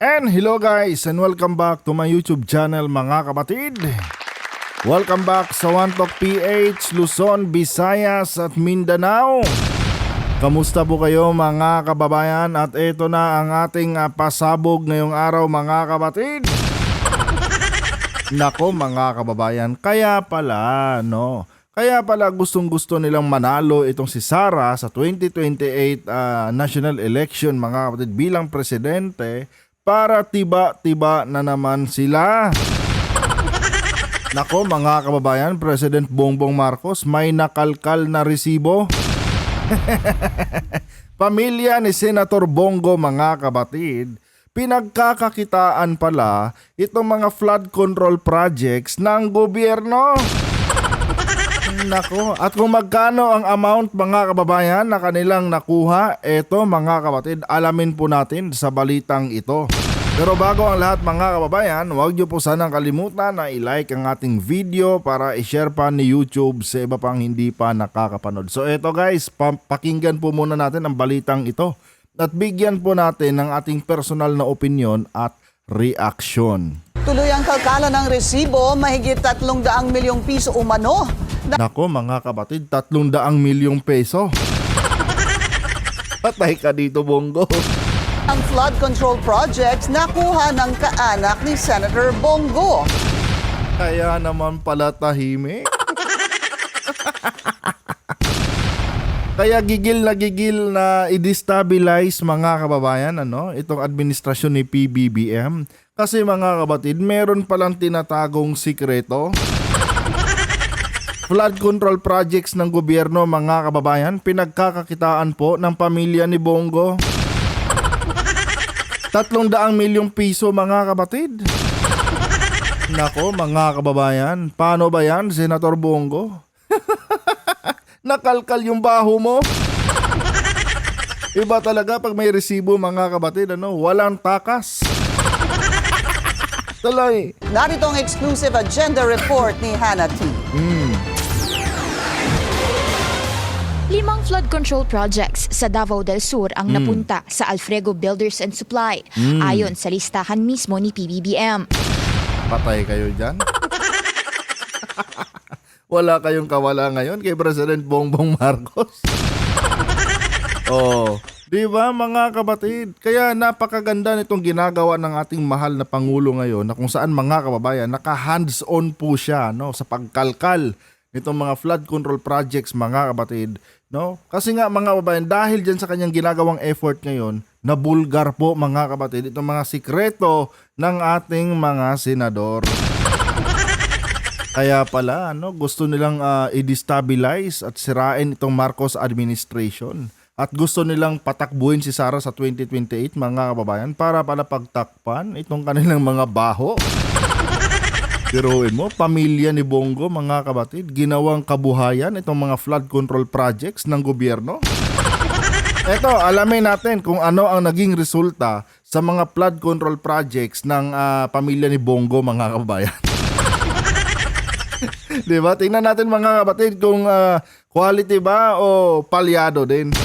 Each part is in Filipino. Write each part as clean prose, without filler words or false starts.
And hello guys and welcome back to my YouTube channel mga kapatid. Welcome back sa One Talk PH, Luzon, Visayas at Mindanao. Kamusta po kayo mga kababayan? At ito na ang ating pasabog ngayong araw mga kapatid. Nako mga kababayan, kaya pala gustong gusto nilang manalo itong si Sara sa 2028 national election mga kapatid bilang presidente. Para tiba-tiba na naman sila. Nako mga kababayan, President Bongbong Marcos may nakalkal na resibo. Pamilya ni Senator Bongo mga kapatid, pinagkakakitaan pala itong mga flood control projects ng gobyerno. Nako, at kung magkano ang amount mga kababayan na kanilang nakuha, eto mga kapatid, alamin po natin sa balitang ito. Pero bago ang lahat mga kababayan, huwag niyo po sanang kalimutan na i-like ang ating video para i-share pa ni YouTube sa iba pang hindi pa nakakapanood. So eto guys, pakinggan po muna natin ang balitang ito at bigyan po natin ng ating personal na opinion at reaction. Tuloy ang kalkala ng resibo, mahigit 300 milyong piso umano. Nako mga kapatid, 300 milyong peso. Patay ka dito, Bongo. Ang flood control projects nakuha ng kaanak ni Senator Bongo. Kaya naman pala tahimik. Kaya gigil na i-destabilize mga kababayan itong administrasyon ni PBBM. Kasi mga kapatid, meron palang tinatagong sikreto. Flood control projects ng gobyerno mga kababayan, pinagkakakitaan po ng pamilya ni Bongo. 300 milyong piso mga kapatid. Nako mga kababayan, paano ba yan Senator Bongo? Nakalkal yung baho mo. Iba talaga pag may resibo mga kapatid, walang takas. Tuloy. Narito ang exclusive agenda report ni Hannah T. 5 flood control projects sa Davao del Sur ang napunta sa Alfrego Builders and Supply ayon sa listahan mismo ni PBBM. Patay kayo dyan. Wala kayong kawala ngayon kay President Bongbong Marcos. Oh, di ba mga kapatid? Kaya napakaganda nitong ginagawa ng ating mahal na Pangulo ngayon na kung saan mga kababayan naka-hands-on po siya sa pagkalkal nitong mga flood control projects mga kapatid. Kasi nga mga kababayan, dahil dyan sa kanyang ginagawang effort ngayon, nabulgar po mga kapatid itong mga sikreto ng ating mga senador. Kaya pala gusto nilang i-destabilize at sirain itong Marcos administration. At gusto nilang patakbuhin si Sara sa 2028 mga kababayan para pala pagtakpan itong kanilang mga baho. Biruin mo, pamilya ni Bongo mga kapatid, ginawang kabuhayan itong mga flood control projects ng gobyerno. Eto, alamin natin kung ano ang naging resulta sa mga flood control projects ng pamilya ni Bongo mga kababayan. Diba? Tingnan natin mga kapatid kung quality ba o palyado din.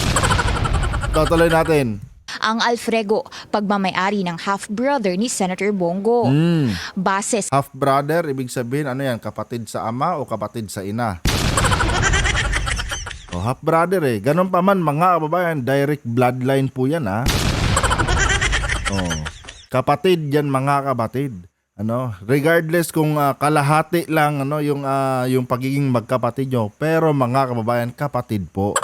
Tutuloy natin. Ang Alfrego, pagmamayari ng half-brother ni Senator Bongo. Base Half-brother, ibig sabihin yan, kapatid sa ama o kapatid sa ina? O half-brother Ganon pa man mga kababayan, direct bloodline po yan kapatid yan mga kapatid. Regardless kung kalahati lang yung pagiging magkapatid nyo, pero mga kababayan, kapatid po.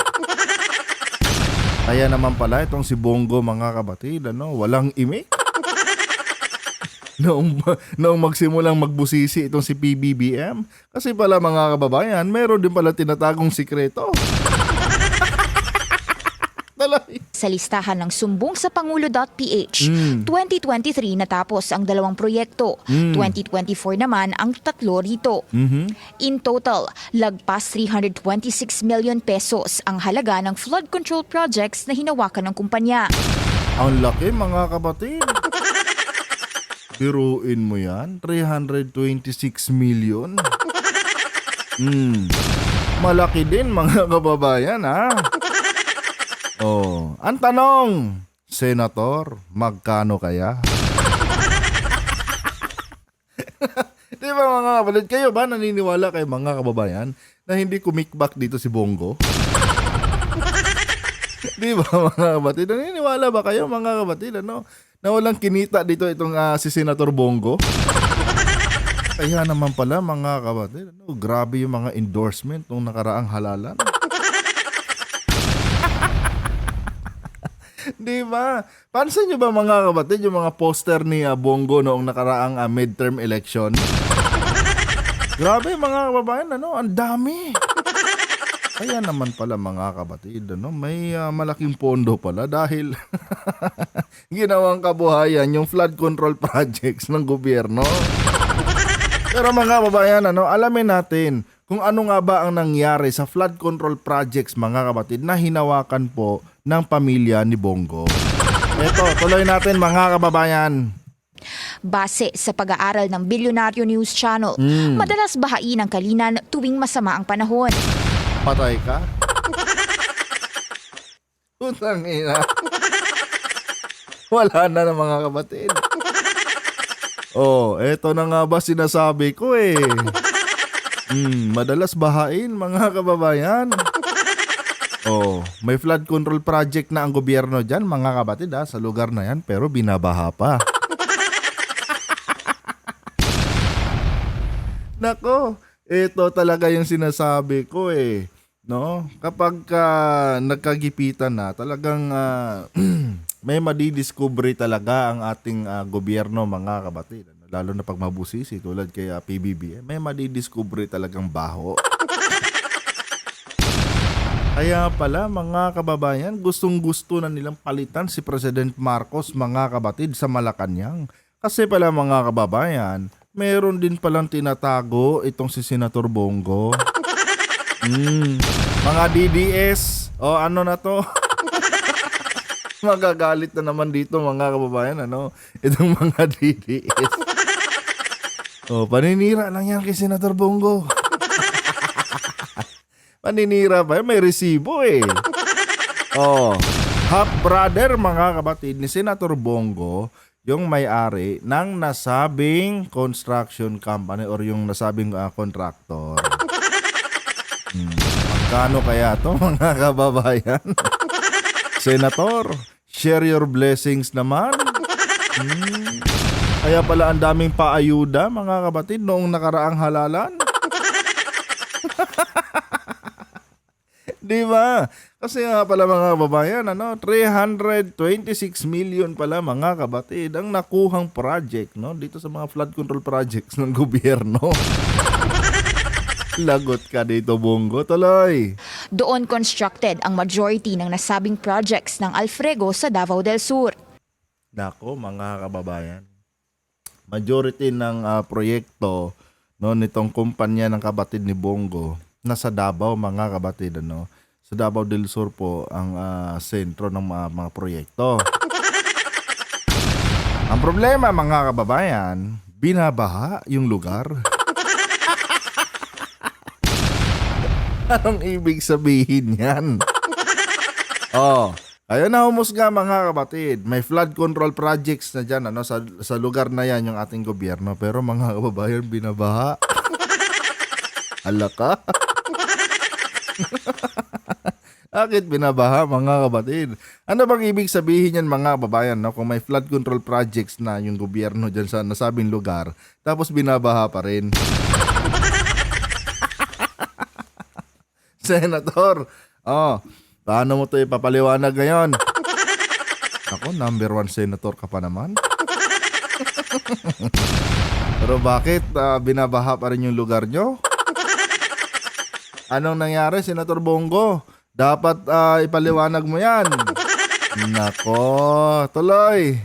Kaya naman pala itong si Bongo mga kapatid, walang imik. Noong magsimulang magbusisi itong si PBBM, kasi pala mga kababayan, meron din pala tinatagong sikreto. sa listahan ng sumbong sa Pangulo.ph. 2023 natapos ang 2 proyekto. 2024 naman ang 3 rito. In total, lagpas 326 million pesos ang halaga ng flood control projects na hinawakan ng kumpanya. Ang laki mga kapatid. Biruin mo yan, 326 million. Malaki din mga kababayan Oh, ang tanong, Senator, magkano kaya? Di ba mga kapatid, kayo ba naniniwala kayo mga kababayan na hindi kumikbak dito si Bongo? Di ba mga kapatid, naniniwala ba kayo mga kapatid na walang kinita dito itong si Senator Bongo? Kaya naman pala mga kapatid, grabe yung mga endorsement nung nakaraang halalan. Di ba? Pansin nyo ba mga kapatid yung mga poster ni Bongo noong nakaraang midterm election? Grabe mga kababayan, ang dami. Kaya naman pala mga kapatid, may malaking pondo pala dahil ginawang kabuhayan yung flood control projects ng gobyerno. Pero mga kababayan, alamin natin kung ano nga ba ang nangyari sa flood control projects mga kapatid na hinawakan po ng pamilya ni Bongo. Ito, tuloy natin mga kababayan. Base sa pag-aaral ng Bilyonaryo News Channel, madalas bahain ang Kalinan tuwing masama ang panahon. Patay ka? Putang ina. Wala na mga kapatid. Oh, eto na nga ba sinasabi ko eh. Madalas bahain mga kababayan. Oh, may flood control project na ang gobyerno dyan mga kapatid sa lugar na yan pero binabaha pa. Nako, ito talaga yung sinasabi ko eh. Kapag nagkagipitan na, talagang may madidiscovery talaga ang ating gobyerno mga kapatid. Lalo na pag mabusisi tulad kay PBBM, may madidiscovery talagang baho. Kaya pala mga kababayan, gustong-gusto na nilang palitan si President Marcos mga kapatid sa Malacanang. Kasi pala mga kababayan, meron din palang tinatago itong si Senator Bongo. Mga DDS, ano na to? Magagalit na naman dito mga kababayan, itong mga DDS. Paninira lang yan kay Senator Bongo. Paninira ba? May resibo eh. Half brother mga kapatid ni Senator Bongo, yung may-ari ng nasabing construction company or yung nasabing contractor. Magkano kaya to mga kababayan? Senator, share your blessings naman. Kaya pala ang daming paayuda mga kapatid noong nakaraang halalan. Di ba? Kasi nga pala mga kababayan, 326 million pala mga kapatid ang nakuhang project dito sa mga flood control projects ng gobyerno. Lagot ka dito, Bongo. Tuloy. Doon constructed ang majority ng nasabing projects ng Alfrego sa Davao del Sur. Nako, mga kababayan. Majority ng proyekto nitong kumpanya ng kapatid ni Bongo nasa Davao, mga kapatid. Sa Davao del Sur po ang sentro ng mga proyekto. Ang problema, mga kababayan, binabaha yung lugar. Anong ibig sabihin yan? Ayun na humusga mga kapatid. May flood control projects na dyan sa lugar na yan yung ating gobyerno. Pero mga kababayan, binabaha. Alaka? Bakit binabaha mga kapatid? Ano bang ibig sabihin yan mga kababayan? Kung may flood control projects na yung gobyerno dyan sa nasabing lugar, tapos binabaha pa rin. Senator, paano mo ito ipapaliwanag ngayon? Ako, number 1 senator ka pa naman. Pero bakit binabaha pa rin yung lugar nyo? Anong nangyari, Senator Bongo? Dapat ipaliwanag mo yan. Nako, tuloy.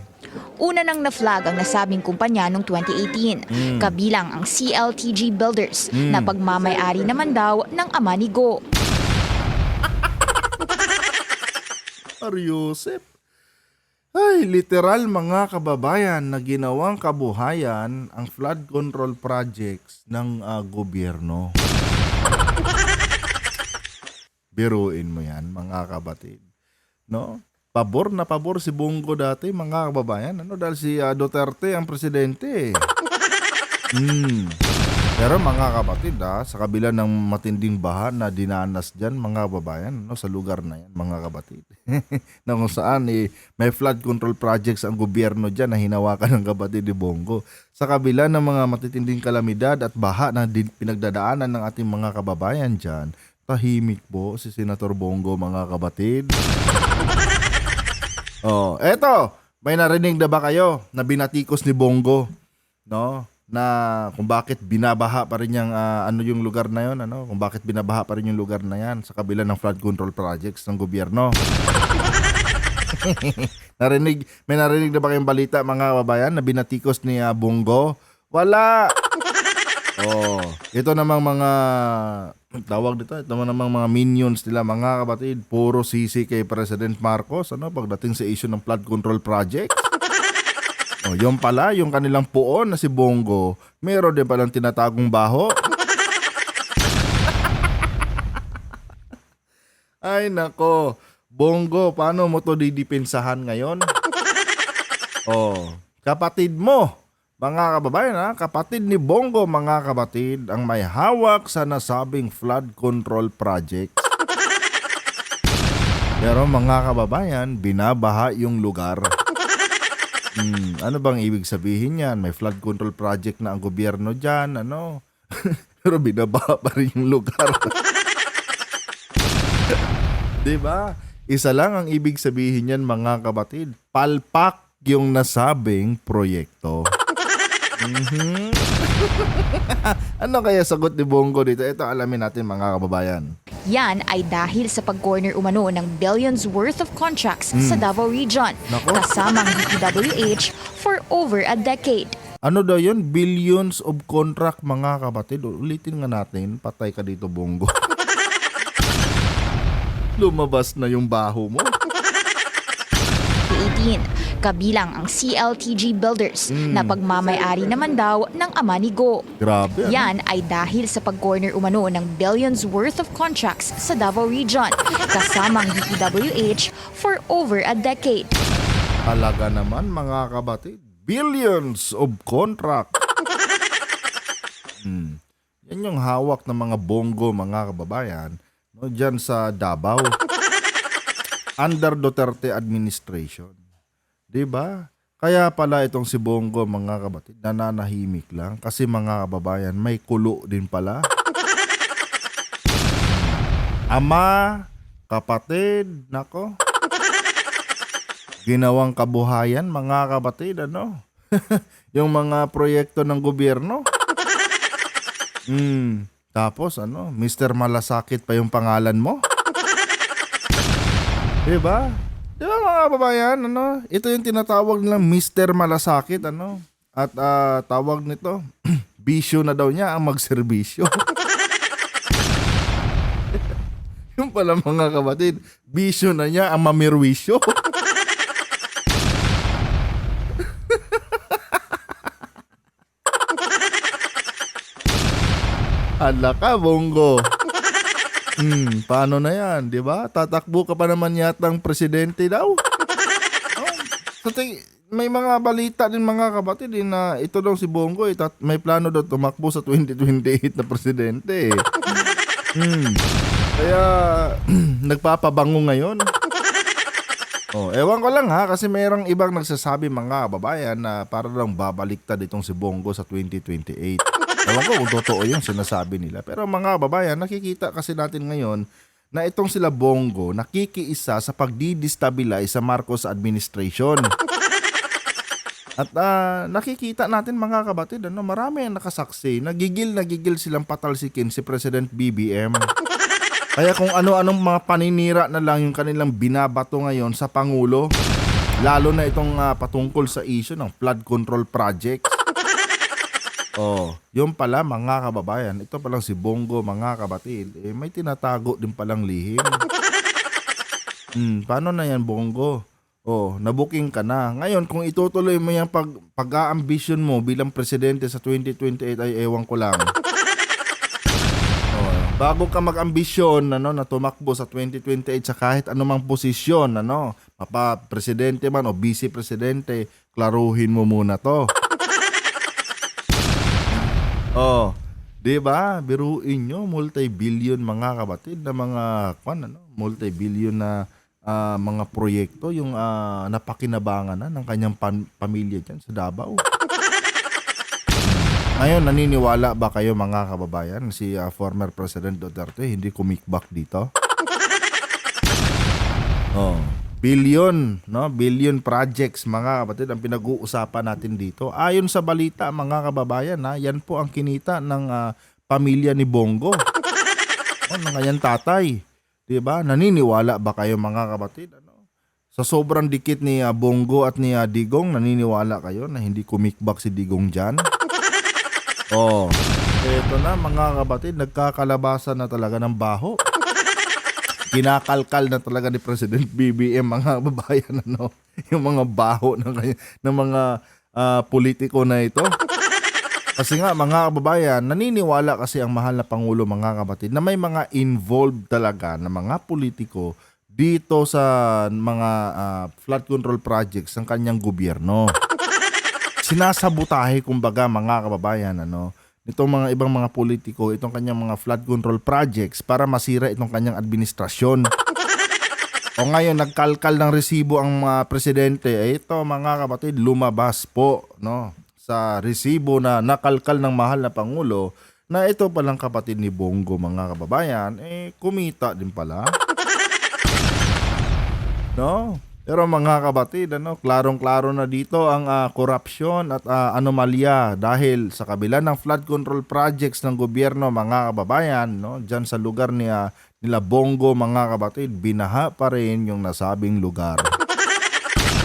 Una nang na-flag ang nasabing kumpanya noong 2018, kabilang ang CLTG Builders na pagmamay-ari naman daw ng ama ni Go. Ariusip. Ay, literal mga kababayan na ginawang kabuhayan ang flood control projects ng gobyerno. Biruin mo yan mga kapatid. Pabor na pabor si Bongo dati mga kababayan. Dahil si Duterte ang presidente. Pero mga kapatid, sa kabila ng matinding baha na dinanas dyan, mga babayan, no, sa lugar na yan, mga kapatid. Na kung saan may flood control projects ang gobyerno dyan na hinawakan ng kapatid ni Bongo. Sa kabila ng mga matitinding kalamidad at baha na pinagdadaanan ng ating mga kababayan dyan, tahimik po si Senator Bongo, mga kapatid. Eto, may narinig na ba kayo na binatikos ni Bongo, no? Na kung bakit binabaha pa rin yung yung lugar na yon, kung bakit binabaha pa rin yung lugar na yan sa kabila ng flood control projects ng gobyerno. May narinig na ba kayong balita, mga kababayan, na binatikos ni Bongo? Wala. Ito namang mga ito namang mga minions nila, mga kapatid, puro sisi kay President Marcos pagdating sa issue ng flood control project. Yung pala, yung kanilang puon na si Bongo, meron din palang tinatagong baho. Ay nako, Bongo, paano mo to didepensahan ngayon? Kapatid mo, mga kababayan, kapatid ni Bongo, mga kapatid, ang may hawak sa nasabing flood control project. Pero mga kababayan, binabaha yung lugar. Ano bang ibig sabihin yan? May flood control project na ang gobyerno dyan, pero binabaha pa rin yung lugar. Diba? Isa lang ang ibig sabihin yan, mga kapatid. Palpak yung nasabing proyekto. Ano kaya sagot ni Bongo dito? Ito, alamin natin, mga kababayan. Yan ay dahil sa pag-corner umano ng billions worth of contracts sa Davao Region, Nako. kasamang DPWH for over a decade. Ano daw yun? Billions of contract, mga kapatid. Ulitin nga natin, patay ka dito, Bongo. Lumabas na yung baho mo. 18, kabilang ang CLTG Builders na pagmamayari naman daw ng ama ni Go. Grabe. Yan ay dahil sa pag-corner umano ng billions worth of contracts sa Davao Region, kasamang DPWH for over a decade. Talaga naman, mga kapatid. Billions of contract. Yan yung hawak ng mga Bongo, mga kababayan, dyan sa Davao. Under Duterte administration. Diba? Kaya pala itong si Bongo, mga kapatid, nananahimik lang. Kasi mga kababayan, may kulo din pala. Ama, kapatid, nako. Ginawang kabuhayan, mga kapatid, yung mga proyekto ng gobyerno. Tapos, Mr. Malasakit pa yung pangalan mo. Diba? Diba, mga kababayan, ito yung tinatawag nilang Mr. Malasakit, At tawag nito, bisyo na daw niya ang magserbisyo. Yung pala, mga kapatid, bisyo na niya ang mamirwisyo. Hala ka, Bongo. Paano na yan, di ba? Tatakbo ka pa naman yatang presidente daw. May mga balita din, mga kapatid, na ito daw si Bongo, may plano daw tumakbo sa 2028 na presidente. Kaya, nagpapabango ngayon. Ewan ko lang, kasi mayroong ibang nagsasabi, mga kababayan, na para lang babaliktad itong si Bongo sa 2028. Ewan ko kung totoo yung sinasabi nila. Pero mga kababayan, nakikita kasi natin ngayon na itong sila Bongo nakikiisa sa pagdi-destabilize sa Marcos administration. At nakikita natin, mga kabatid, marami ang nakasaksi. Nagigil silang patalsikin si President BBM. Kaya kung ano-anong mga paninira na lang yung kanilang binabato ngayon sa Pangulo, lalo na itong patungkol sa issue ng flood control projects. Yung pala, mga kababayan, ito palang si Bongo, mga kabatid, may tinatago din palang lihim. Paano na yan, Bongo? Nabuking ka na. Ngayon, kung itutuloy mo yung pag-aambisyon mo bilang presidente sa 2028, ay ewan ko lang. Bago ka mag-ambisyon, na tumakbo sa 2028 sa kahit anumang posisyon, mapa-presidente man o vice-presidente, klaruhin mo muna to. Oh, 'di ba? Biruin nyo, multi-billion mga kapatid na mga multi-billion na mga proyekto yung napakinabangan na ng kanyang pamilya diyan sa Davao. Ngayon, naniniwala ba kayo mga kababayan si former President Duterte hindi kumikbak dito? Oh, billion, no? Billion projects mga kapatid ang pinag-uusapan natin dito. Ayon sa balita mga kababayan, yan po ang kinita ng pamilya ni Bongo. Ng kanyang tatay. 'Di ba? Naniniwala ba kayo mga kapatid? Sa sobrang dikit ni Bongo at ni Digong, naniniwala kayo na hindi kumikbak si Digong diyan? Oh, eto na mga kapatid, nagkakalabasan na talaga ng baho. Kinakalkal na talaga ni President BBM mga kababayan yung mga baho ng mga politiko na ito. Kasi nga mga kababayan, naniniwala kasi ang mahal na Pangulo mga kapatid na may mga involved talaga na mga politiko dito sa mga flood control projects ng kanyang gobyerno. Sinasabutahe kumbaga mga kababayan itong mga ibang mga politiko, itong kanyang mga flood control projects para masira itong kanyang administrasyon. O ngayon, nagkalkal ng resibo ang presidente. Ito mga kapatid, lumabas po sa resibo na nakalkal ng mahal na Pangulo na ito palang kapatid ni Bongo mga kababayan, kumita din pala. Pero mga kapatid, klarong-klaro na dito ang korupsyon at anomalya dahil sa kabila ng flood control projects ng gobyerno mga kababayan, diyan sa lugar nila Bongo mga kapatid, binaha pa rin yung nasabing lugar.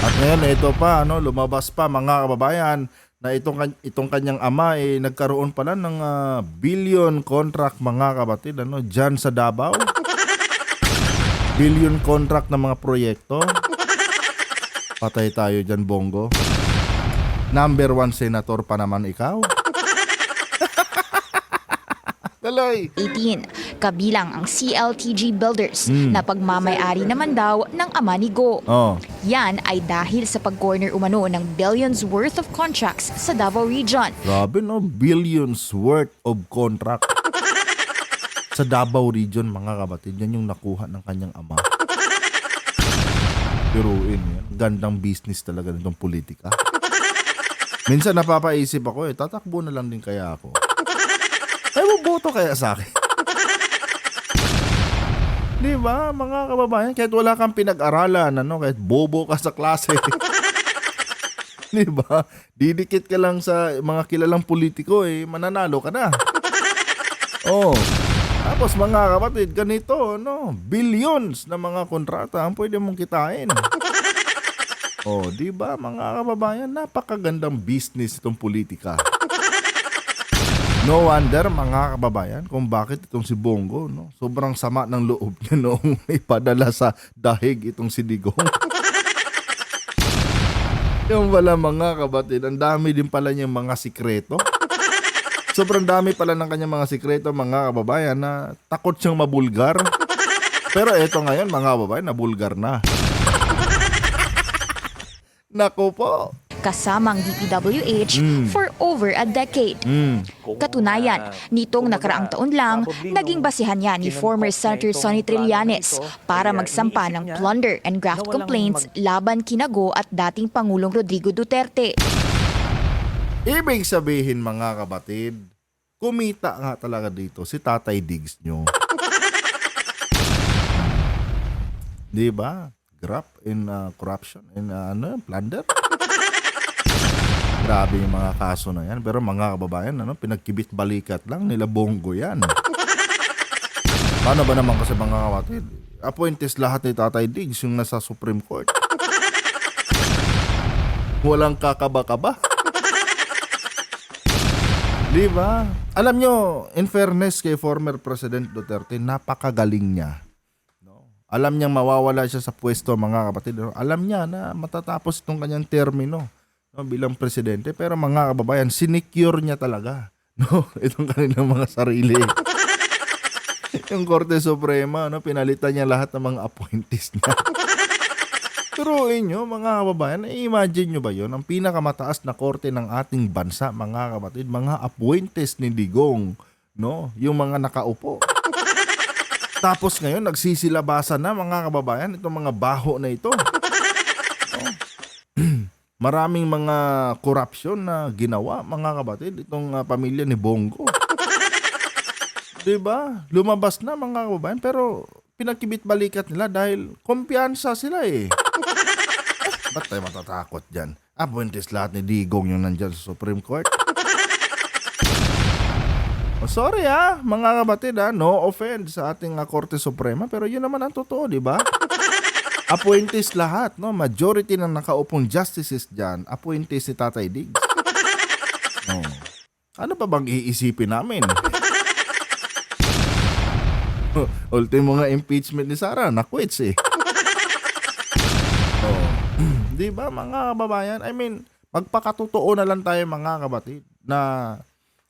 At ngayon ito pa, lumabas pa mga kababayan na itong kanyang ama nagkaroon pala ng billion contract mga kapatid, diyan sa Davao. Billion contract ng mga proyekto. Patay tayo dyan, Bongo. Number 1 senator pa naman ikaw. Tuloy. 18, kabilang ang CLTG Builders na pagmamay-ari naman daw ng ama ni Go. Oh. Yan ay dahil sa pag-corner umano ng billions worth of contracts sa Davao Region. Grabe billions worth of contract. Sa Davao Region, mga kapatid, yan yung nakuha ng kanyang ama. Biruin yan. Gandang business talaga nitong politika. Minsan napapaisip ako tatakbo na lang din kaya ako. Boboto kaya sa akin. Di ba, mga kababayan, kahit wala kang pinag-aralan, kahit bobo ka sa klase. Di ba? Didikit ka lang sa mga kilalang politiko, mananalo ka na. Oh. Tapos mga kapatid, ganito, billions na mga kontrata ang pwede mong kitain. Oh, di ba mga kababayan, napakagandang business itong politika. No wonder mga kababayan kung bakit itong si Bongo, sobrang sama ng loob niya noong ipadala sa dahig itong si Digong. Yung pala mga kapatid, ang dami din pala niyang mga sikreto. Sobrang dami pala ng kanyang mga sikreto mga kababayan na takot siyang mabulgar. Pero eto ngayon mga kababayan, nabulgar na. Naku po. Kasamang DPWH for over a decade. Katunayan, nitong nakaraang taon lang, naging basihan niya ni former Senator Sonny Trillanes para magsampa ng plunder and graft complaints laban kina Go at dating Pangulong Rodrigo Duterte. Ibig sabihin mga kapatid, kumita nga talaga dito si Tatay Diggs nyo. Di ba? Graft in corruption and plunder. Grabe yung mga kaso na yan. Pero mga kababayan, pinagkibit balikat lang nila Bongo yan. Paano ba naman kasi mga kapatid? Appointees lahat ni Tatay Diggs yung nasa Supreme Court. Walang kakaba-kaba. Di ba? Alam nyo, in fairness kay former President Duterte, napakagaling niya. Alam niyang mawawala siya sa pwesto mga kapatid. Alam niya na matatapos itong kanyang termino bilang presidente. Pero mga kababayan, sinecure niya talaga itong kanilang mga sarili. Yung Korte Suprema, pinalitan niya lahat ng mga appointees niya. Pero inyo, mga kababayan, imagine nyo ba yon? Ang pinakamataas na korte ng ating bansa, mga kapatid, mga appointees ni Digong, no? Yung mga nakaupo. Tapos ngayon, nagsisilabasan na, mga kababayan, itong mga baho na ito. Maraming mga korupsyon na ginawa, mga kapatid, itong pamilya ni Bongo. 'Di ba? Lumabas na, mga kababayan, pero pinagkibit-balikat nila dahil kumpiyansa sila eh. Ba't tayo matatakot dyan? Appointees lahat ni Digong yung nandyan sa Supreme Court. Oh, sorry mga kapatid no offense sa ating Korte Suprema, pero yun naman ang totoo, di ba? Appointees lahat, no? Majority ng nakaupong justices dyan, appointees si Tatay Diggs. Oh. Ano pa bang iisipin namin? Ultimo nga impeachment ni Sara, nakwits eh. Oh. Di ba, mga kababayan? I mean, magpakatotoo na lang tayo, mga kapatid, na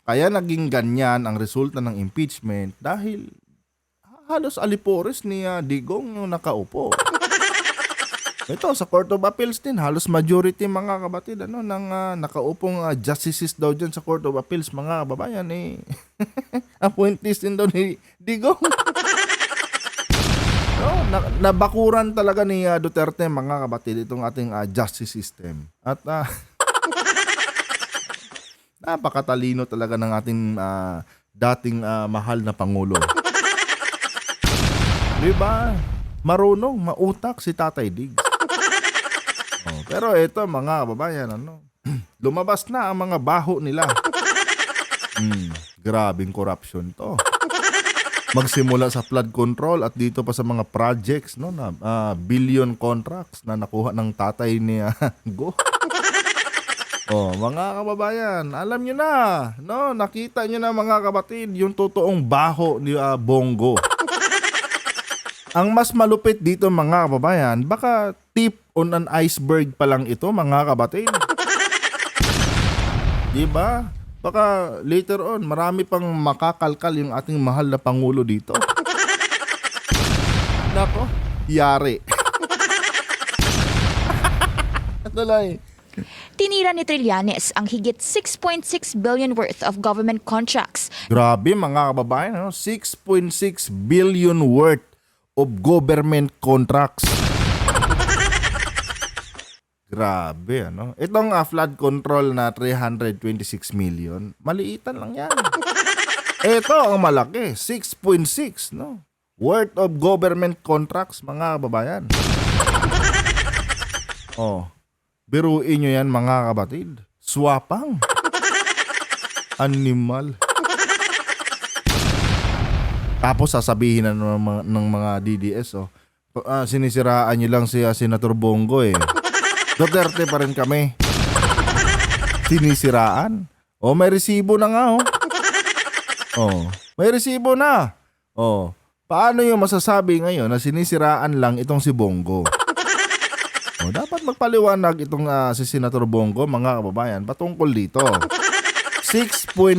kaya naging ganyan ang resulta ng impeachment dahil halos alipores ni Digong yung nakaupo. Ito, sa Court of Appeals din, halos majority, mga kapatid, ng nakaupong justices daw dyan sa Court of Appeals, mga kababayan, appointees din daw ni Digong. No, nabakuran talaga ni Duterte, mga kapatid, itong ating justice system. At napakatalino talaga ng ating dating mahal na Pangulo. Diba? Marunong, mautak si Tatay Diggs. Oh, pero ito, mga kababayan, lumabas na ang mga baho nila. Grabing corruption to. Magsimula sa flood control at dito pa sa mga projects, no, na billion contracts na nakuha ng tatay ni Go. Oh, mga kababayan, alam nyo na, no, nakita nyo na, mga kapatid, yung totoong baho ni Bongo. Ang mas malupit dito, mga kababayan, baka tip on an iceberg pa lang ito, mga kapatid. Diba? Baka later on, marami pang makakalkal yung ating mahal na Pangulo dito. Nako, yari. Tuloy. Tinira ni Trillanes ang higit 6.6 billion worth of government contracts. Grabe, mga kababayan, 6.6 billion worth of government contracts. Grabe, Itong flood control na 326 million, maliitan lang yan. Ito ang malaki, 6.6, worth of government contracts, mga kababayan. Oh, biruin nyo yan, mga kapatid. Swapang. Animal. Tapos sasabihin na ng mga DDS, sinisiraan nyo lang si Senator Bongo eh. Duterte pa rin kami. Sinisiraan? May resibo na nga may resibo na. Paano yung masasabi ngayon na sinisiraan lang itong si Bongo? Dapat magpaliwanag itong si Senator Bongo, mga kababayan, patungkol dito. 6.6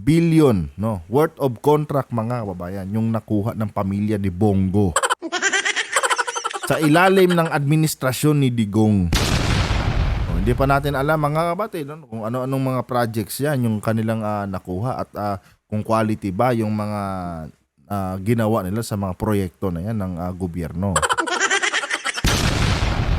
billion worth of contract, mga kababayan, yung nakuha ng pamilya ni Bongo sa ilalim ng administrasyon ni Digong. Hindi pa natin alam, mga kapatid, kung ano-anong mga projects yan yung kanilang nakuha at kung quality ba yung mga ginawa nila sa mga proyekto na yan ng gobyerno.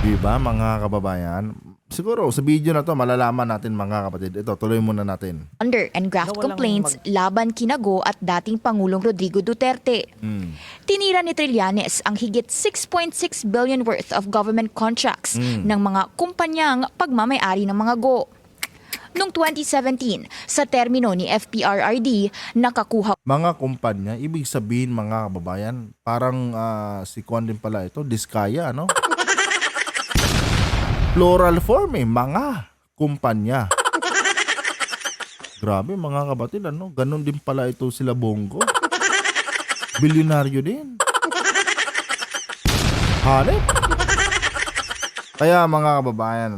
Diba, mga kababayan? Siguro sa video na to malalaman natin, mga kapatid. Ito, tuloy muna natin. Under and graft complaints laban kina Go at dating Pangulong Rodrigo Duterte. Tinira ni Trillanes ang higit 6.6 billion worth of government contracts ng mga kumpanyang pagmamay-ari ng mga Go. Noong 2017, sa termino ni FPRRD, nakakuha Mga kumpanya, ibig sabihin, mga kababayan, parang si Kwan din pala ito, Diskaya, plural form mga kumpanya. Grabe, mga kapatid, ganun din pala ito sila Bongo. Bilyonaryo din. Hanep. Kaya, mga kababayan,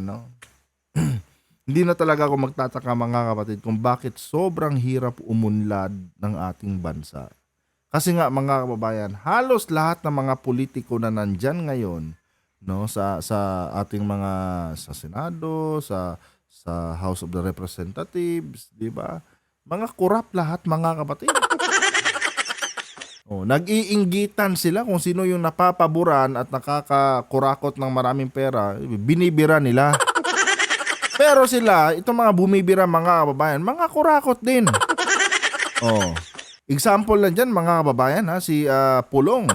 hindi na talaga ako magtataka, mga kapatid, kung bakit sobrang hirap umunlad ng ating bansa. Kasi nga, mga kababayan, halos lahat ng mga politiko na nandyan ngayon no, sa ating mga sa Senado, sa House of the Representatives, 'di ba? Mga kurap lahat, mga kapatid. Oh, nag-iinggitan sila kung sino yung napapaboran at nakakakurakot ng maraming pera, binibira nila. Pero sila, itong mga bumibira mga kababayan, mga kurakot din. Oh. Example lang dyan mga kababayan ha, si Pulong.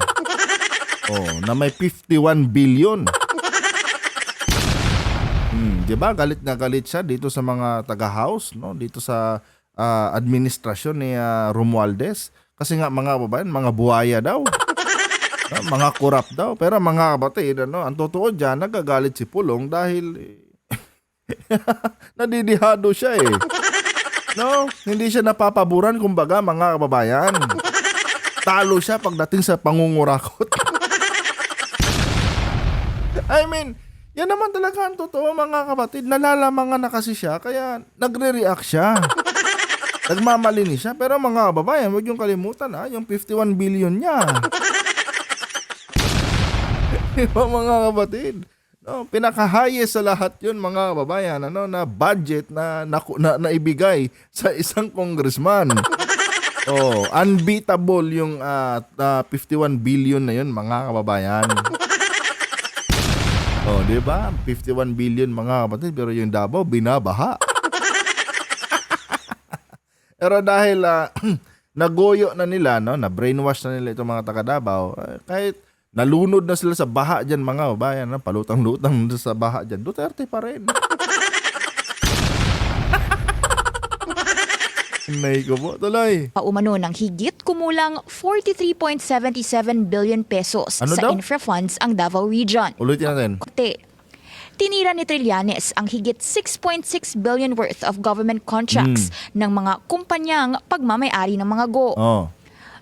Oh, na may 51 billion. 'Di ba? Galit na galit siya dito sa mga taga-house, no? Dito sa administrasyon ni Romualdez. Kasi nga mga kababayan, mga buhaya daw. No? Mga kurap daw. Pero mga kapatid, ang totoo dyan, nagagalit si Pulong dahil nadidihado siya eh. No? Hindi siya napapaboran, kumbaga mga kababayan. Talo siya pagdating sa pangungurakot. I mean, yan naman talaga ang totoo mga kapatid. Nalalamangan na kasi siya, kaya nagre-react siya. Nagmamalinis siya. Pero mga kababayan, huwag yung kalimutan yung 51 billion niya. Diba mga kapatid? No, pinaka-highest sa lahat yun mga kababayan, na budget na naibigay sa isang congressman. Oh, unbeatable yung 51 billion na yun mga kababayan. Oh, di ba? 51 billion mga kapatid, pero yung Davao binabaha. Pero dahil nagoyo na nila, no, na brainwash na nila itong mga taga Davao, kahit nalunod na sila sa baha diyan mga kababayan, palutang-lutang sa baha diyan, Duterte pa rin. Nay ko po, tuloy. Paumano ng higit kumulang 43.77 billion pesos Ano sa daw? infra funds ang Davao Region. Ulitin natin. Tinira ni Trillanes ang higit 6.6 billion worth of government contracts ng mga kumpanyang pagmamay-ari ng mga go. Oh.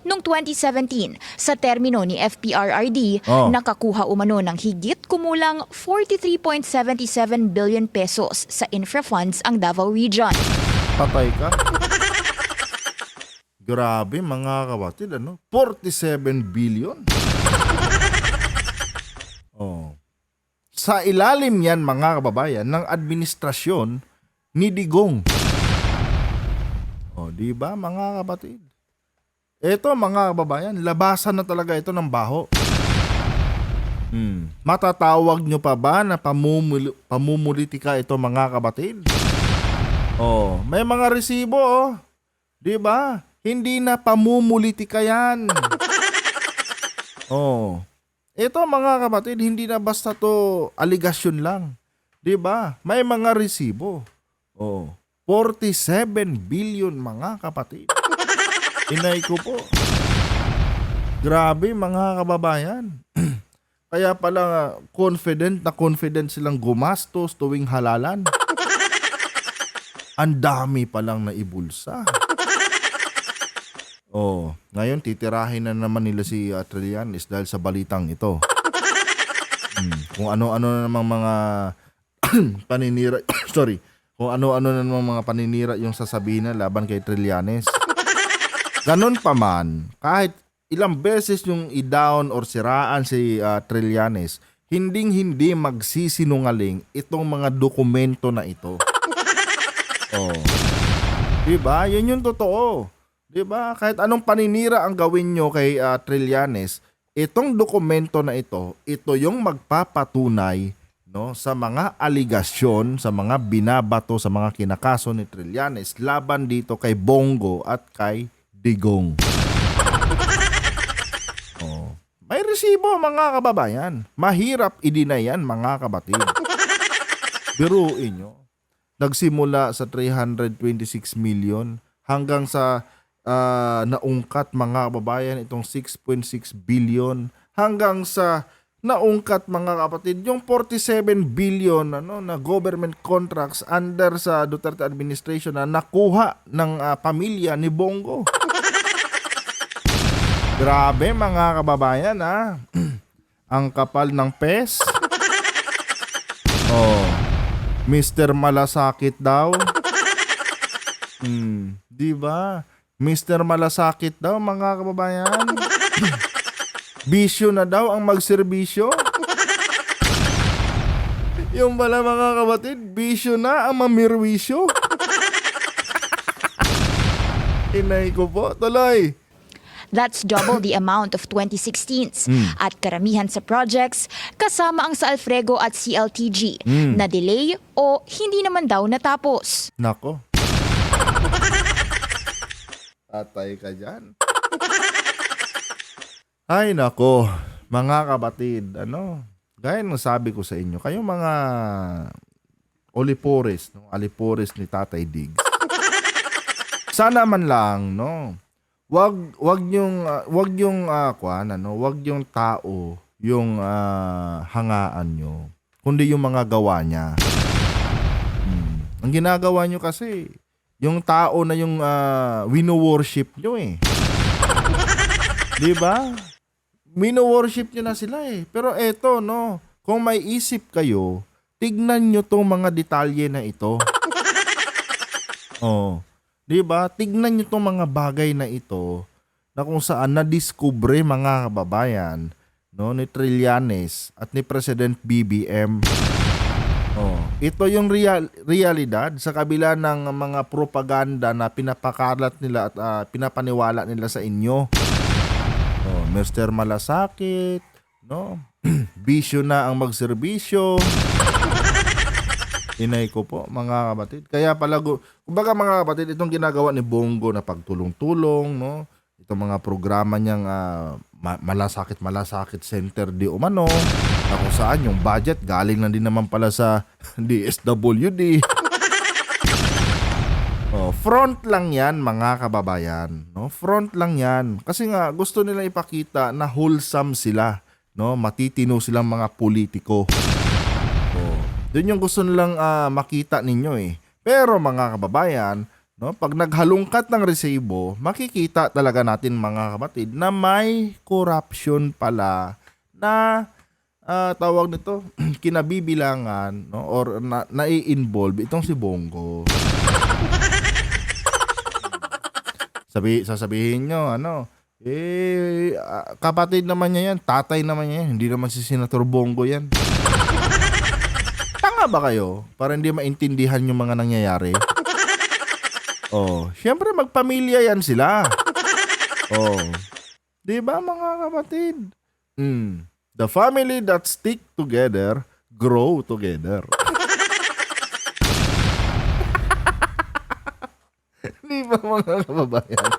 Noong 2017, sa termino ni FPRRD, Oh. nakakuha umano ng higit kumulang 43.77 billion pesos sa infra funds ang Davao Region. Patay ka. Grabe mga kapatid, 47 billion. Oh. Sa ilalim yan mga kababayan ng administrasyon ni Digong. Oh, di ba mga kapatid? Ito mga kababayan, labasan na talaga ito ng baho. Matatawag nyo pa ba na pamumulitika ito mga kapatid? Oh, may mga resibo oh. Di ba? Hindi na pamumulitika yan. Oh. Ito mga kapatid, hindi na basta to aligasyon lang. 'Di ba? May mga resibo. Oh, 47 billion mga kapatid. Inay ko po. Grabe mga kababayan. Kaya pala confident silang gumastos tuwing halalan. Ang dami palang naibulsa. Oh, ngayon titirahin na naman nila si Trillanes dahil sa balitang ito. Kung ano-ano na namang mga paninira, kung ano-ano na namang mga paninira yung sasabihin na laban kay Trillanes. Ganon pa man, kahit ilang beses yung i-down or siraan si Trillanes, hinding-hindi magsisinungaling itong mga dokumento na ito. Oh. Diba? Yun yung totoo. Diba? Kahit anong paninira ang gawin nyo kay Trillanes, itong dokumento na ito yung magpapatunay, no, sa mga aligasyon, sa mga binabato, sa mga kinakaso ni Trillanes laban dito kay Bongo at kay Digong. Oh. May resibo mga kababayan. Mahirap i-deny yan mga kapatid. Biruin nyo. Nagsimula sa 326 million hanggang sa naungkat mga kababayan itong 6.6 billion hanggang sa naungkat mga kapatid yung 47 billion na government contracts under sa Duterte administration na nakuha ng pamilya ni Bongo. Grabe mga kababayan ang kapal ng pes. Oh, Mr. Malasakit daw. Di ba? Mr. Malasakit daw mga kababayan. Bisyo na daw ang magserbisyo. Yung pala mga kapatid, bisyo na ang mamirwisyo. Inay ko po, tuloy. That's double the amount of 2016's. At karamihan sa projects, kasama ang sa Alfrego at CLTG, na delay o hindi naman daw natapos. Nako. Tatay ka dyan. Ay, nako. Mga kapatid, gaya ng sabi ko sa inyo, kayong mga olipores, alipores ni Tatay Diggs. Sana man lang, wag yung tao yung hangaan nyo, kundi yung mga gawa niya. Ang ginagawa nyo kasi, yung tao na yung wino-worship nyo eh. Di ba? Wino-worship nyo na sila eh. Pero eto, kung may isip kayo, tignan nyo tong mga detalye na ito. Oh. Di ba? Tignan nyo tong mga bagay na ito na kung saan na-discover mga kababayan ni Trillanes at ni President BBM. Oh, ito yung realidad sa kabila ng mga propaganda na pinapakalat nila at pinapaniwala nila sa inyo. Oh, Mr. Malasakit, bisyo na ang magserbisyo. Inay ko po, mga kapatid. Kaya pala, kumbaga mga kapatid, itong ginagawa ni Bongo na pagtulong-tulong, itong mga programa niyang malasakit center di umano, na kung saan yung budget galing na din naman pala sa DSWD. Front lang yan, mga kababayan. Front lang yan. Kasi nga, gusto nila ipakita na wholesome sila. Matitino silang mga politiko. Doon yung gusto nilang makita ninyo eh. Pero mga kababayan, pag naghalungkat ng resibo, makikita talaga natin mga kapatid na may corruption pala na tawag nito, kinabibilangan or nai-involve itong si Bongo. Sasabihin nyo, kapatid naman niya yan, tatay naman niya yan, hindi naman si Senator Bongo yan. Tanga ba kayo? Para hindi maintindihan yung mga nangyayari? Syempre magpamilya yan sila. Di ba mga kapatid? The family that stick together, grow together. Di ba mga kababayan?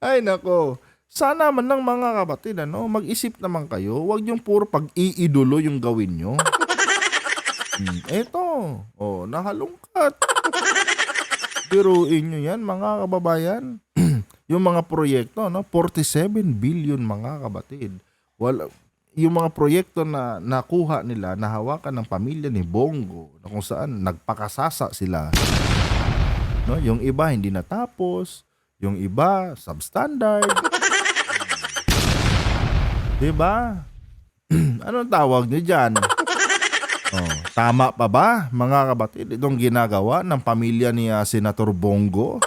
Ay nako. Sana man lang mga kapatid, mag-isip naman kayo. Huwag yung puro pag-iidolo yung gawin nyo. Eto, nahalungkat. Biruin nyo yan mga kababayan. Yung mga proyekto, 47 billion mga kapatid. Yung mga proyekto na nakuha nila, nahawakan ng pamilya ni Bongo, na kung saan nagpakasasa sila. Yung iba hindi natapos, yung iba substandard. Diba? Anong tawag nyo dyan? Tama pa ba mga kapatid itong ginagawa ng pamilya ni Senator Bongo?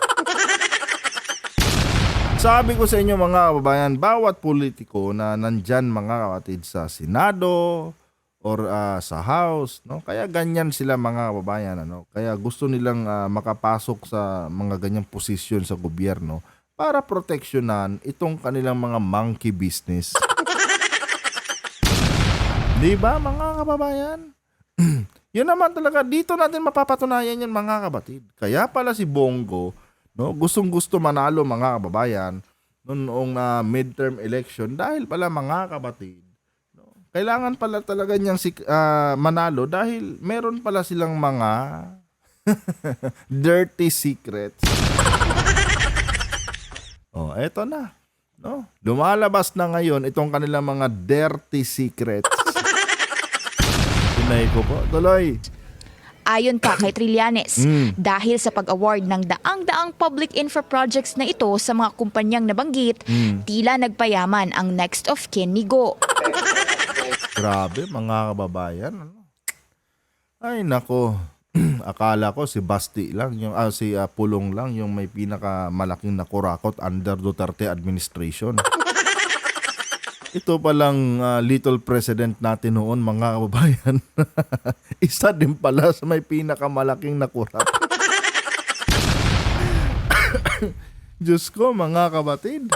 Sabi ko sa inyo mga kababayan, bawat politiko na nandyan mga kapatid sa Senado or sa House, kaya ganyan sila mga kababayan, kaya gusto nilang makapasok sa mga ganyang posisyon sa gobyerno para proteksyonan itong kanilang mga monkey business. Di ba mga kababayan? Yun naman talaga, dito natin mapapatunayan yan mga kapatid. Kaya pala si Bongo, gustong-gusto manalo mga kababayan noong midterm election dahil pala mga kapatid, kailangan pala talaga niyang manalo dahil meron pala silang mga dirty secrets. Eto na. Lumalabas na ngayon itong kanilang mga dirty secrets. Pinay ko po. Tuloy. Ayon pa kay Trillanes, dahil sa pag-award ng daang-daang public infra projects na ito sa mga kumpanyang nabanggit, tila nagpayaman ang next of kin ni Go. Grabe mga kababayan. Ay nako. Akala ko si Basti lang, si Pulong lang yung may pinakamalaking nakurakot under Duterte administration. ito palang little president natin noon, mga kababayan. Isa din pala sa may pinakamalaking nakurap. Diyos ko, mga kabatid.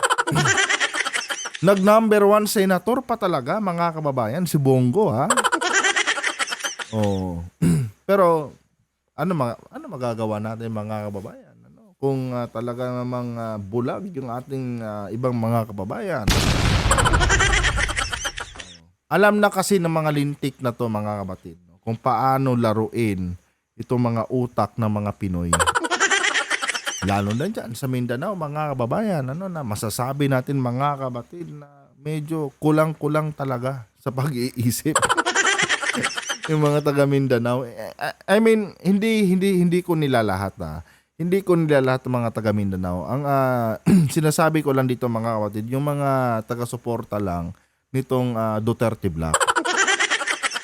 Nag-number 1 senator pa talaga, mga kababayan, si Bongo, ha? Oh. Pero ano magagawa natin, mga kababayan? Ano? Kung talaga namang bulag yung ating ibang mga kababayan. Alam na kasi ng mga lintik na to, mga kabatid, no? Kung paano laruin itong mga utak ng mga Pinoy. Lalo na dyan sa Mindanao, mga kababayan, na masasabi natin, mga kabatid, na medyo kulang-kulang talaga sa pag-iisip. Yung mga taga Mindanao. I mean, hindi ko nilalahat na. Hindi ko nilalahat ng mga taga Mindanao. Ang sinasabi ko lang dito, mga kabatid, yung mga taga-suporta lang nitong Duterte Black.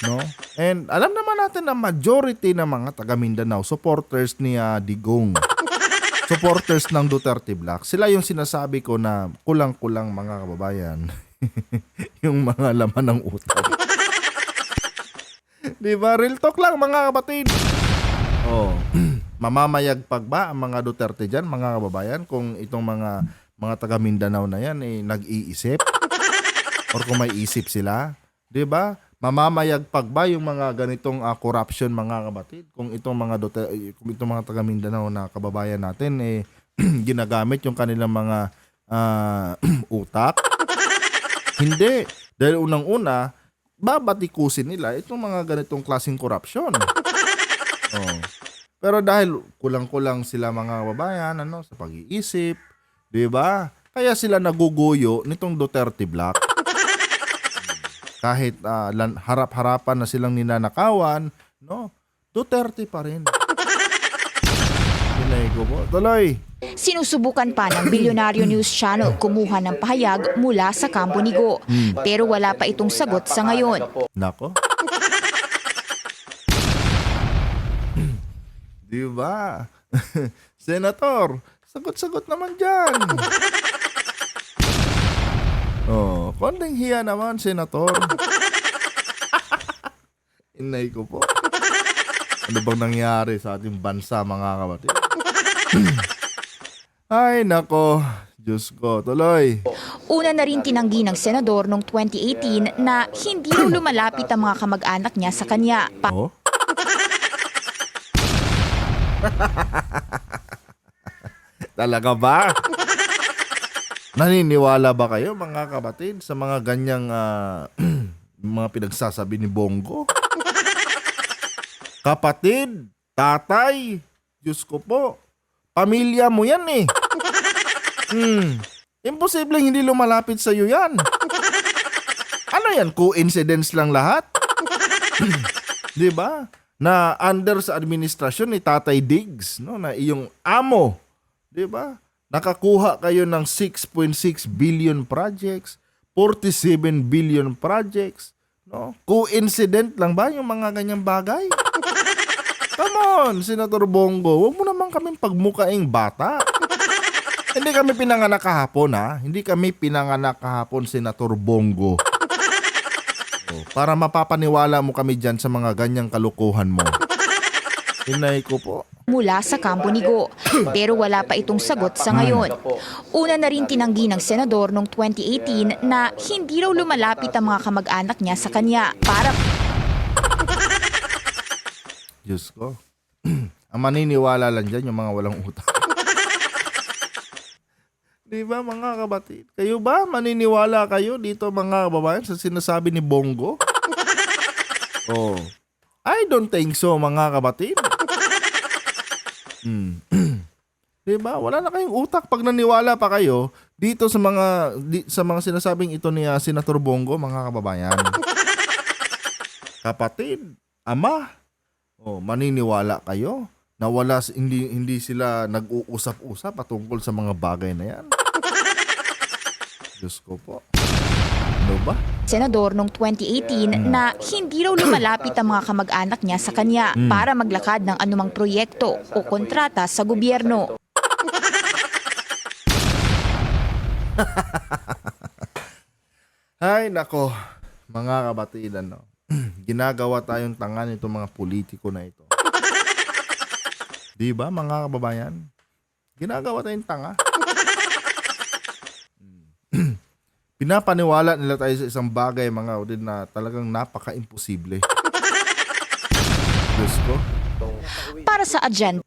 No? And alam naman natin na majority ng mga taga Mindanao supporters ni Digong. Supporters ng Duterte Black. Sila yung sinasabi ko na kulang-kulang, mga kababayan. Yung mga laman ng utak. Di ba? Real talk lang, mga kapatid. Oh. Mamamayagpag ba ang mga Duterte dyan, mga kababayan, kung itong mga taga Mindanao na yan nag-iisip? Or kung may isip sila? Di ba? Mamamayagpag ba yung mga ganitong corruption, mga kapatid? Kung itong mga taga Mindanao na kababayan natin ginagamit yung kanilang mga utak? Hindi. Dahil unang-una, babatikusin nila itong mga ganitong klaseng korupsyon. Oh. Pero dahil kulang-kulang sila, mga kababayan, sa pag-iisip, 'di ba? Kaya sila naguguyo nitong Duterte Black. Kahit harap-harapan na silang ninanakawan, no? Duterte pa rin. Hinay ko po. Tuloy. Sinusubukan pa ng Bilyonaryo News Channel kumuha ng pahayag mula sa kampo ni Go. Pero wala pa itong sagot sa ngayon. Nako. Di ba? Senator, sagot-sagot naman dyan. Oh, konting hiya naman, Senator. Inay ko po. Ano bang nangyari sa ating bansa, mga kapatid? Ay, nako. Diyos ko. Tuloy. Una na rin tinanggi ng senador noong 2018 na hindi raw lumalapit ang mga kamag-anak niya sa kanya. Oh? Talaga ba? Naniniwala ba kayo, mga kapatid, sa mga ganyang mga pinagsasabi ni Bongo? Kapatid, tatay, Diyos ko po, pamilya mo yan eh. Imposibleng hindi lumalapit sa iyo yan. Ano yan, coincidence lang lahat? Di ba? Na under sa administrasyon ni Tatay Diggs, no, na iyong amo, di ba? Nakakuha kayo ng 6.6 billion projects, 47 billion projects, no? Coincident lang ba yung mga ganyang bagay? Come on, Senator Bongo, huwag mo naman kaming pagmukaing bata. Hindi kami pinanganak kahapon, ha? Hindi kami pinanganak kahapon, Senator Bongo. Oh, para mapapaniwala mo kami dyan sa mga ganyang kalukuhan mo. Inay ko po. Mula sa kampo ni Go. Pero wala pa itong sagot sa ngayon. Una na rin tinanggi ng senador noong 2018 na hindi raw lumalapit ang mga kamag-anak niya sa kanya para... Diyos ko. Ang maniniwala lang dyan yung mga walang utak. Di ba, mga kabatid? Kayo ba? Maniniwala kayo dito, mga kababayan, sa sinasabi ni Bongo? Oh. I don't think so, mga kabatid. Di ba? Wala na kayong utak pag naniwala pa kayo dito sa mga sinasabing ito ni Senator Bongo, mga kababayan. Kapatid, ama, maniniwala kayo na hindi sila nag-uusap-usap patungkol sa mga bagay na yan. Diyos ko po. Ano ba? Senador noong 2018 na hindi raw lumalapit ang mga kamag-anak niya sa kanya para maglakad ng anumang proyekto o kontrata sa gobyerno. Ay, nako. Mga kabatidan, no? Ginagawa tayong tanga nitong mga politiko na ito. Di ba, mga kababayan? Ginagawa tayong tanga. Pinapaniwala nila tayo sa isang bagay, mga udid, na talagang napaka-imposible. Diyos ko. Para sa agenda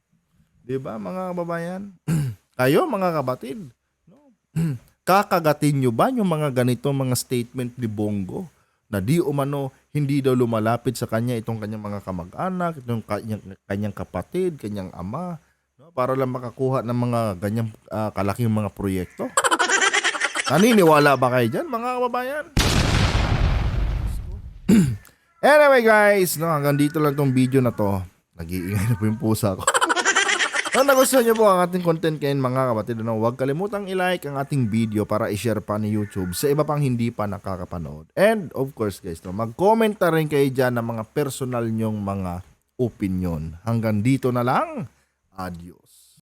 Di ba, mga kababayan? Kayo, mga kabatid, no? Kakagatin nyo ba yung mga ganito mga statement ni Bongo na di umano hindi daw lumalapit sa kanya itong kanyang mga kamag-anak, itong kanyang kapatid, kanyang ama, no? Para lang makakuha ng mga ganyang kalaking mga proyekto? Naniniwala ba kayo dyan, mga kababayan? Anyway guys, no, hanggang dito lang tong video na to. Nag-iingay na po yung pusa ko. Kung nagustuhan nyo po ang ating content ngayon, mga kapatid, no, huwag kalimutang i-like ang ating video para i-share pa ni YouTube sa iba pang hindi pa nakakapanood. And of course guys, no, mag-comment na rin kayo dyan ng mga personal nyong mga opinion. Hanggang dito na lang. Adios.